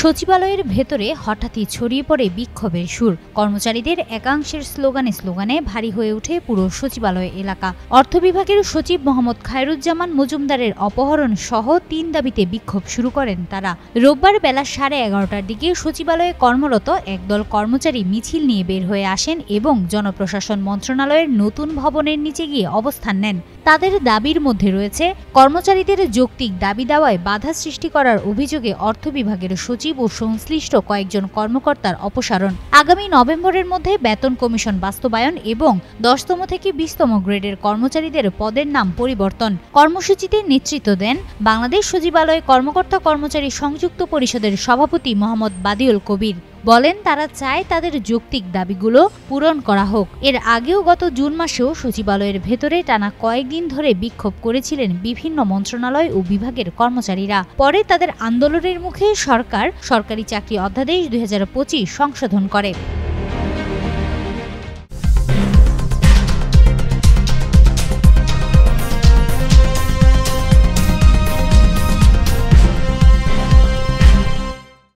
সচিবালয়ের ভেতরে হঠাৎই ছড়িয়ে পড়ে বিক্ষোভের সুর। কর্মচারীদের একাংশের স্লোগানে ভারী হয়ে ওঠে পুরো সচিবালয় এলাকা। অর্থ বিভাগের সচিব মোহাম্মদ খায়রুজ্জামান মজুমদারের অপহরণ সহ ৩ দাবিতে বিক্ষোভ শুরু করেন তারা। রোববার বেলা 11:30টার দিকে সচিবালয়ে কর্মরত একদল কর্মচারী মিছিল নিয়ে বের হয়ে আসেন এবং জনপ্রশাসন মন্ত্রণালয়ের নতুন ভবনের নিচে গিয়ে অবস্থান নেন। তাদের দাবির মধ্যে রয়েছে কর্মচারীদের যৌক্তিক দাবি দেওয়ায় বাধা সৃষ্টি করার অভিযোগে অর্থ বিভাগের সচিব ও সংশ্লিষ্ট কয়েকজন কর্মকর্তার অপসারণ, আগামী নভেম্বরের মধ্যে বেতন কমিশন বাস্তবায়ন এবং 10তম থেকে 20তম গ্রেডের কর্মচারীদের পদের নাম পরিবর্তন। কর্মসূচিতে নেতৃত্ব দেন বাংলাদেশ সচিবালয় কর্মকর্তা কর্মচারী সংযুক্ত পরিষদের সভাপতি মোহাম্মদ বাদিউল কবির। বলেন তারা চায় তাদের যৌক্তিক দাবিগুলো পূরণ করা হোক। এর আগেও গত জুন মাসেও সচিবালয়ের ভেতরে টানা কয়েকদিন ধরে বিক্ষোভ করেছিলেন বিভিন্ন মন্ত্রণালয় ও বিভাগের কর্মচারীরা। পরে তাদের আন্দোলনের মুখে সরকার সরকারি চাকরি অধ্যাদেশ 2025 সংশোধন করে।